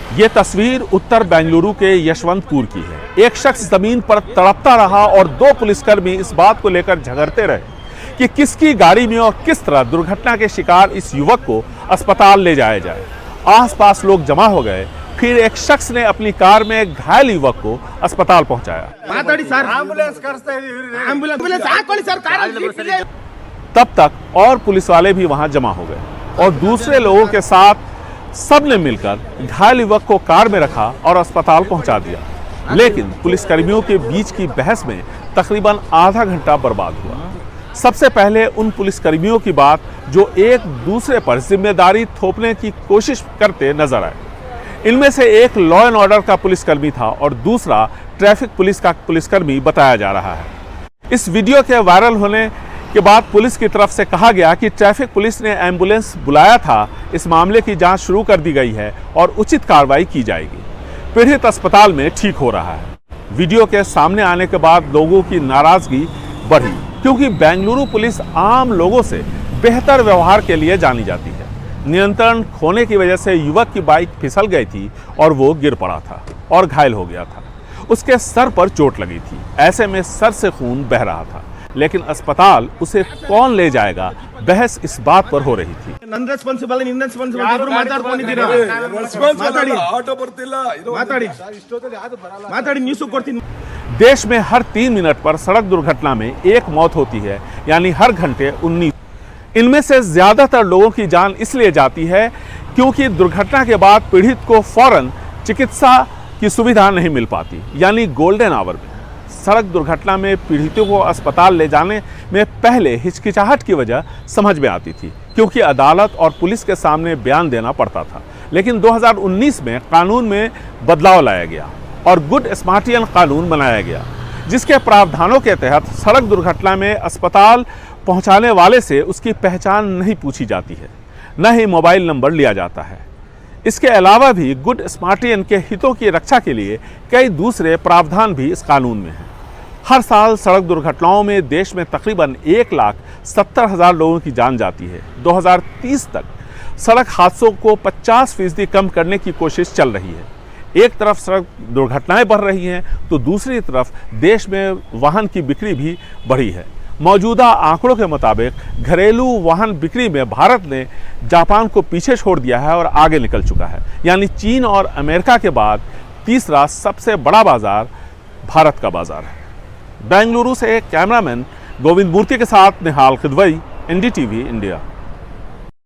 ये तस्वीर उत्तर बेंगलुरु के यशवंतपुर की है। एक शख्स जमीन पर तड़पता रहा और दो पुलिसकर्मी इस बात को लेकर झगड़ते रहे कि किसकी गाड़ी में और किस तरह दुर्घटना के शिकार इस युवक को अस्पताल ले जाया जाए। आसपास लोग जमा हो गए। फिर एक शख्स ने अपनी कार में घायल युवक को अस्पताल पहुंचाया। तब तक और पुलिस वाले भी वहां जमा हो गए और दूसरे लोगों के साथ सबने मिलकर घायल युवक को कार में रखा और अस्पताल पहुंचा दिया। लेकिन पुलिसकर्मियों के बीच की बहस में तकरीबन आधा घंटा बर्बाद हुआ। सबसे पहले उन पुलिसकर्मियों की बात जो एक दूसरे पर जिम्मेदारी थोपने की कोशिश करते नजर आए। इनमें से एक लॉ एंड ऑर्डर का पुलिसकर्मी था और दूसरा ट्रैफिक पुलिस का पुलिसकर्मी बताया जा रहा है। इस वीडियो के वायरल होने के बाद पुलिस की तरफ से कहा गया कि ट्रैफिक पुलिस ने एम्बुलेंस बुलाया था, इस मामले की जांच शुरू कर दी गई है और उचित कार्रवाई की जाएगी। पीड़ित अस्पताल में ठीक हो रहा है। वीडियो के सामने आने के बाद लोगों की नाराजगी बढ़ी क्योंकि बेंगलुरु पुलिस आम लोगों से बेहतर व्यवहार के लिए जानी जाती है। नियंत्रण खोने की वजह से युवक की बाइक फिसल गई थी और वो गिर पड़ा था और घायल हो गया था। उसके सर पर चोट लगी थी। ऐसे में सर से खून बह रहा था, लेकिन अस्पताल उसे कौन ले जाएगा, बहस इस बात पर हो रही थी। देश में हर 3 मिनट पर सड़क दुर्घटना में एक मौत होती है, यानी हर घंटे 19। इनमें से ज्यादातर लोगों की जान इसलिए जाती है क्योंकि दुर्घटना के बाद पीड़ित को फौरन चिकित्सा की सुविधा नहीं मिल पाती, यानी गोल्डन आवर में। सड़क दुर्घटना में पीड़ितों को अस्पताल ले जाने में पहले हिचकिचाहट की वजह समझ में आती थी क्योंकि अदालत और पुलिस के सामने बयान देना पड़ता था। लेकिन 2019 में कानून में बदलाव लाया गया और गुड स्मार्टियन कानून बनाया गया, जिसके प्रावधानों के तहत सड़क दुर्घटना में अस्पताल पहुंचाने वाले से उसकी पहचान नहीं पूछी जाती है, न ही मोबाइल नंबर लिया जाता है। इसके अलावा भी गुड स्मार्टियन के हितों की रक्षा के लिए कई दूसरे प्रावधान भी इस कानून में हैं। हर साल सड़क दुर्घटनाओं में देश में तकरीबन 1,70,000 लोगों की जान जाती है। 2030 तक सड़क हादसों को 50% कम करने की कोशिश चल रही है। एक तरफ सड़क दुर्घटनाएं बढ़ रही हैं तो दूसरी तरफ देश में वाहन की बिक्री भी बढ़ी है। मौजूदा आंकड़ों के मुताबिक घरेलू वाहन बिक्री में भारत ने जापान को पीछे छोड़ दिया है और आगे निकल चुका है, यानी चीन और अमेरिका के बाद तीसरा सबसे बड़ा बाजार भारत का बाजार है। बेंगलुरु से कैमरामैन गोविंद मूर्ति के साथ निहाल खिदवई, NDTV इंडिया।